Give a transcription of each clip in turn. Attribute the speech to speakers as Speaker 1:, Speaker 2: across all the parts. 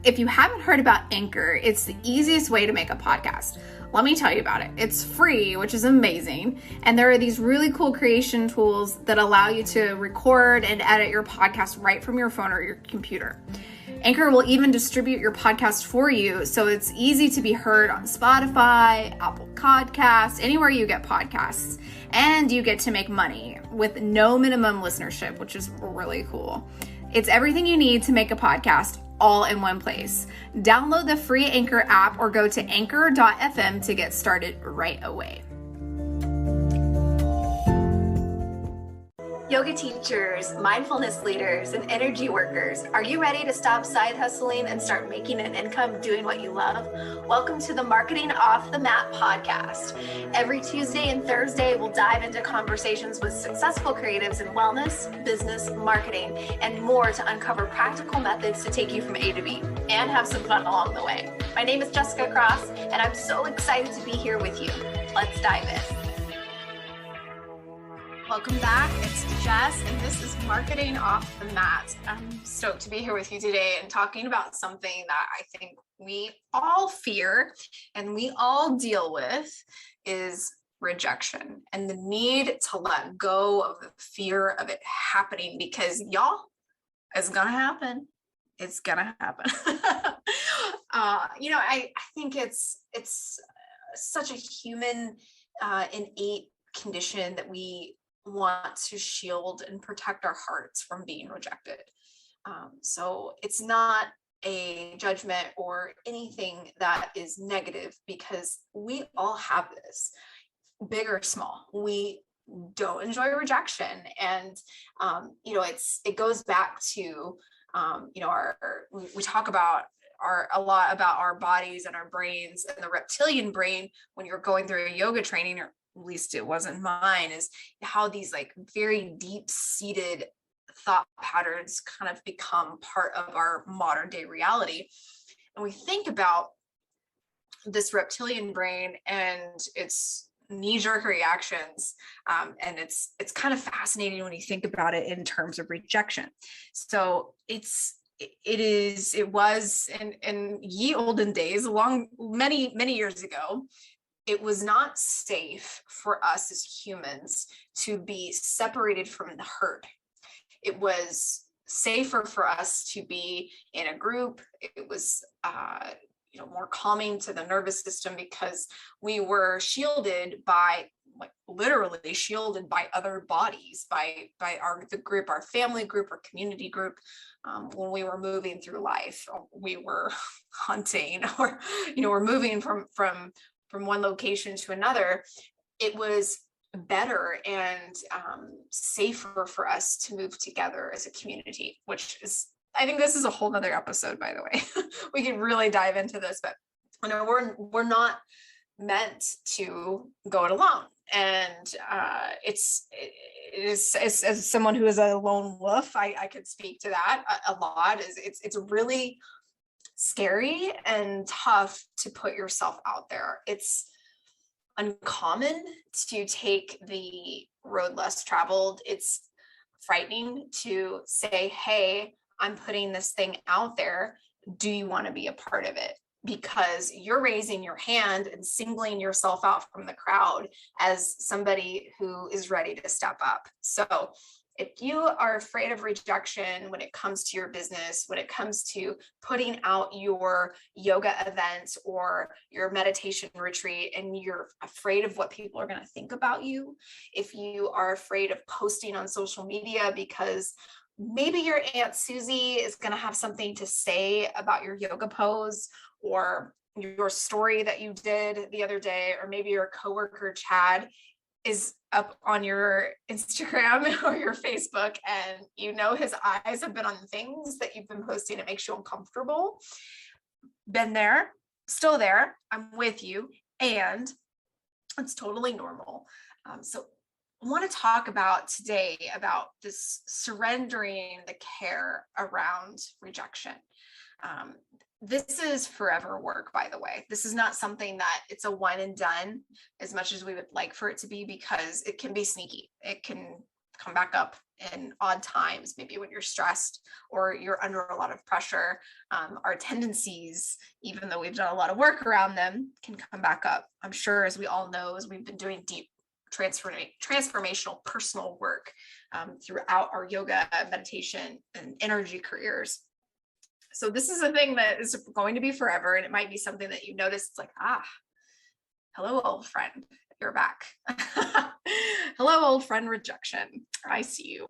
Speaker 1: if you haven't heard about Anchor, it's the easiest way to make a podcast. Let me tell you about it. It's free, which is amazing. And there are these really cool creation tools that allow you to record and edit your podcast right from your phone or your computer. Anchor will even distribute your podcast for you, so it's easy to be heard on Spotify, Apple Podcasts, anywhere you get podcasts. And you get to make money with no minimum listenership, which is really cool. It's everything you need to make a podcast all in one place. Download the free Anchor app or go to anchor.fm to get started right away. Yoga teachers, mindfulness leaders, and energy workers, are you ready to stop side hustling and start making an income doing what you love? Welcome to the Marketing Off the Mat podcast. Every Tuesday and Thursday, we'll dive into conversations with successful creatives in wellness, business, marketing, and more to uncover practical methods to take you from A to B and have some fun along the way. My name is Jessica Cross, and I'm so excited to be here with you. Let's dive in. Welcome back. It's Jess, and this is Marketing Off the Mat. I'm stoked to be here with you today and talking about something that I think we all fear and we all deal with is rejection and the need to let go of the fear of it happening, because y'all, it's gonna happen. It's gonna happen. I think it's such a human innate condition that we want to shield and protect our hearts from being rejected. So it's not a judgment or anything that is negative, because we all have this, big or small. We don't enjoy rejection. And, it goes back to, we talk about a lot about our bodies and our brains, and the reptilian brain when you're going through a yoga training, or at least it wasn't mine, is how these like very deep-seated thought patterns kind of become part of our modern day reality. And we think about this reptilian brain and its knee-jerk reactions. And it's kind of fascinating when you think about it in terms of rejection. So it was in ye olden days, many years ago, it was not safe for us as humans to be separated from the herd. It was safer for us to be in a group. It was, more calming to the nervous system, because we were shielded by, literally shielded by other bodies, by the group, our family group, our community group. When we were moving through life, we were hunting, or we're moving from one location to another. It was better and safer for us to move together as a community, which is, I think this is a whole nother episode, by the way. We could really dive into this, but we're not meant to go it alone. And it's as someone who is a lone wolf, I could speak to that a lot. It's really scary and tough to put yourself out there. It's uncommon to take the road less traveled. It's frightening to say, hey, I'm putting this thing out there. Do you want to be a part of it? Because you're raising your hand and singling yourself out from the crowd as somebody who is ready to step up. So if you are afraid of rejection when it comes to your business, when it comes to putting out your yoga event or your meditation retreat, and you're afraid of what people are going to think about you, if you are afraid of posting on social media because maybe your Aunt Susie is going to have something to say about your yoga pose, or your story that you did the other day, or maybe your coworker Chad is up on your Instagram or your Facebook, and his eyes have been on things that you've been posting. It makes you uncomfortable. Been there, still there. I'm with you, and it's totally normal. So I want to talk about today about this surrendering the care around rejection. This is forever work, by the way. This is not something that it's a one and done, as much as we would like for it to be, because it can be sneaky. It can come back up in odd times, maybe when you're stressed or you're under a lot of pressure. Our tendencies, even though we've done a lot of work around them, can come back up. I'm sure, as we all know, as we've been doing deep transformational personal work throughout our yoga, meditation, and energy careers. So this is a thing that is going to be forever, and it might be something that you notice. It's like, hello, old friend, you're back. Hello, old friend rejection. I see you.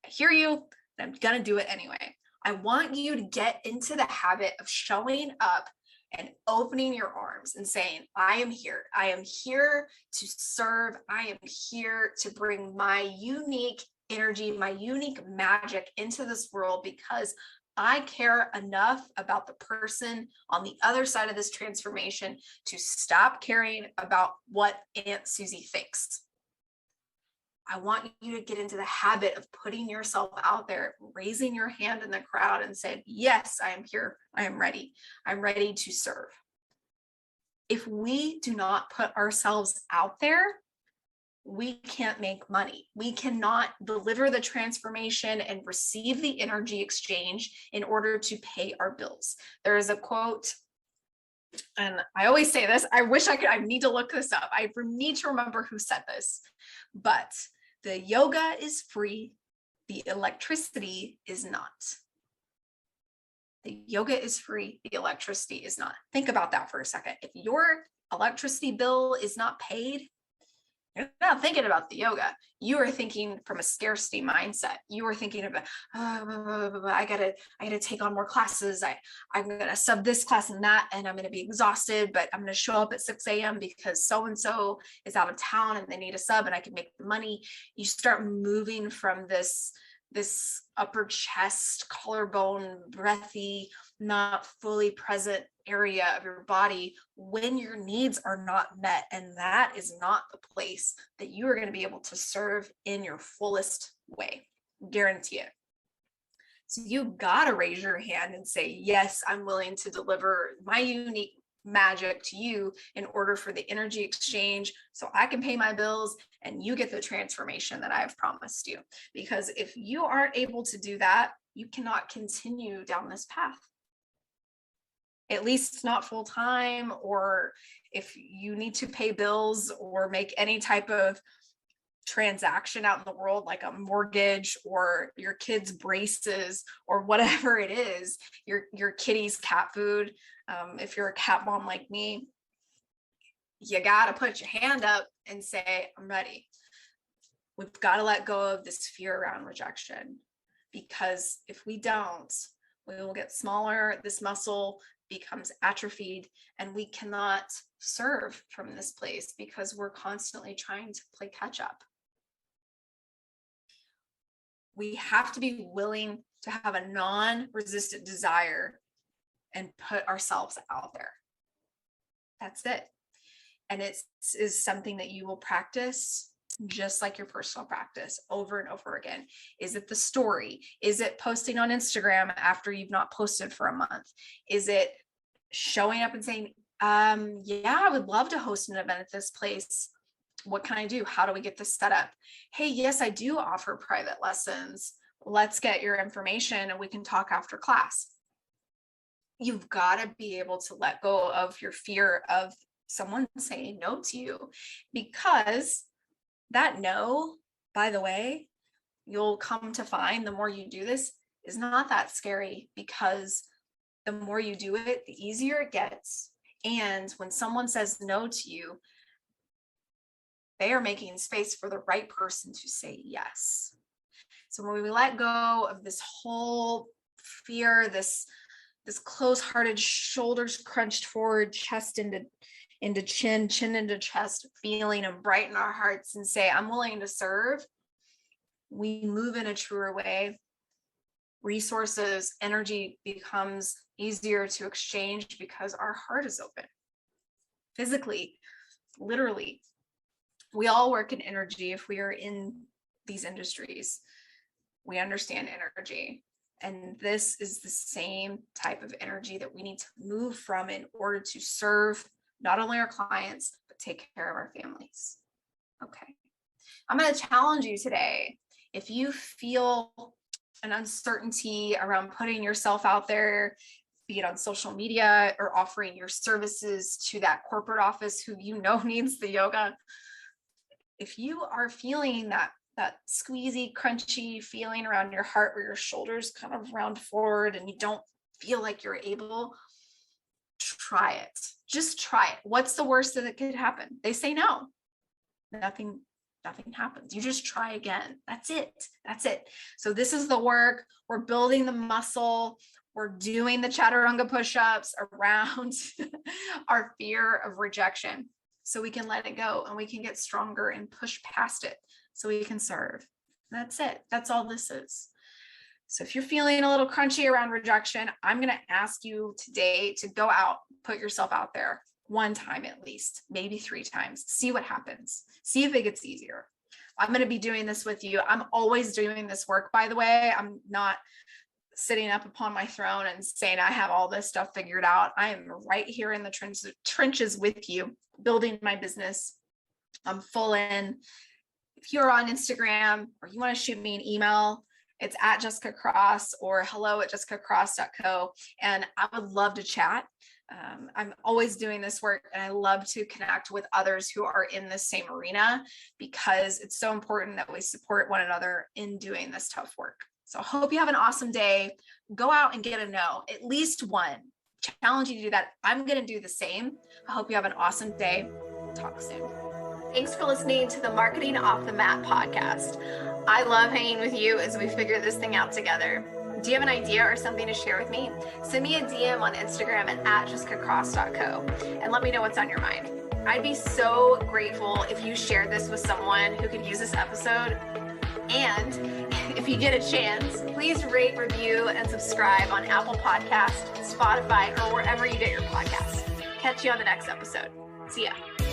Speaker 1: I hear you, and I'm gonna do it anyway. I want you to get into the habit of showing up and opening your arms and saying, I am here. I am here to serve. I am here to bring my unique energy, my unique magic into this world, because I care enough about the person on the other side of this transformation to stop caring about what Aunt Susie thinks. I want you to get into the habit of putting yourself out there, raising your hand in the crowd and saying, yes, I am here. I am ready. I'm ready to serve. If we do not put ourselves out there, we can't make money. We cannot deliver the transformation and receive the energy exchange in order to pay our bills. There is a quote, and I always say this, I wish I could, I need to look this up. I need to remember who said this, but the yoga is free, the electricity is not. The yoga is free, the electricity is not. Think about that for a second. If your electricity bill is not paid, you're not thinking about the yoga. You are thinking from a scarcity mindset. You are thinking about, I gotta take on more classes. I'm gonna sub this class and that, and I'm gonna be exhausted, but I'm gonna show up at 6 a.m. because so-and-so is out of town and they need a sub and I can make the money. You start moving from this upper chest, collarbone, breathy, not fully present area of your body when your needs are not met. And that is not the place that you are going to be able to serve in your fullest way. Guarantee it. So you gotta raise your hand and say, yes, I'm willing to deliver my unique magic to you in order for the energy exchange so I can pay my bills and you get the transformation that I've promised you. Because if you aren't able to do that, you cannot continue down this path. At least not full time, or if you need to pay bills or make any type of transaction out in the world, like a mortgage or your kids' braces or whatever it is, your kitty's cat food. If you're a cat mom like me, you got to put your hand up and say, I'm ready. We've got to let go of this fear around rejection, because if we don't, we will get smaller. This muscle becomes atrophied and we cannot serve from this place because we're constantly trying to play catch up. We have to be willing to have a non-resistant desire and put ourselves out there. That's it. And it is something that you will practice just like your personal practice over and over again. Is it the story? Is it posting on Instagram after you've not posted for a month? Is it showing up and saying, yeah, I would love to host an event at this place. What can I do? How do we get this set up? Hey, yes, I do offer private lessons. Let's get your information and we can talk after class. You've got to be able to let go of your fear of someone saying no to you, because that no, by the way, you'll come to find the more you do this is not that scary, because the more you do it, the easier it gets. And when someone says no to you, they are making space for the right person to say yes. So when we let go of this whole fear, this close-hearted, shoulders crunched forward, chest into chin, chin into chest feeling, and brighten our hearts and say, I'm willing to serve, we move in a truer way. Resources, energy becomes easier to exchange because our heart is open. Physically, literally, we all work in energy. If we are in these industries, we understand energy. And this is the same type of energy that we need to move from in order to serve not only our clients, but take care of our families. Okay. I'm going to challenge you today. If you feel an uncertainty around putting yourself out there, be it on social media or offering your services to that corporate office who you know needs the yoga, if you are feeling that squeezy, crunchy feeling around your heart where your shoulders kind of round forward and you don't feel like you're able, try it. Just try it. What's the worst that could happen? They say no. Nothing happens. You just try again. That's it. So this is the work. We're building the muscle. We're doing the chaturanga push-ups around our fear of rejection so we can let it go and we can get stronger and push past it so we can serve. That's it. That's all this is. So if you're feeling a little crunchy around rejection, I'm going to ask you today to go out, put yourself out there one time at least, maybe 3 times, see what happens, see if it gets easier. I'm going to be doing this with you. I'm always doing this work, by the way. I'm not sitting up upon my throne and saying I have all this stuff figured out. I am right here in the trenches with you, building my business. I'm full in. If you're on Instagram or you want to shoot me an email, it's at Jessica Cross or hello@jessicacross.co. And I would love to chat. I'm always doing this work and I love to connect with others who are in the same arena because it's so important that we support one another in doing this tough work. So I hope you have an awesome day. Go out and get a no, at least one. Challenge you to do that. I'm going to do the same. I hope you have an awesome day. Talk soon. Thanks for listening to the Marketing Off the Mat podcast. I love hanging with you as we figure this thing out together. Do you have an idea or something to share with me? Send me a DM on Instagram at jessicacross.co and let me know what's on your mind. I'd be so grateful if you shared this with someone who could use this episode. And if you get a chance, please rate, review, and subscribe on Apple Podcasts, Spotify, or wherever you get your podcasts. Catch you on the next episode. See ya.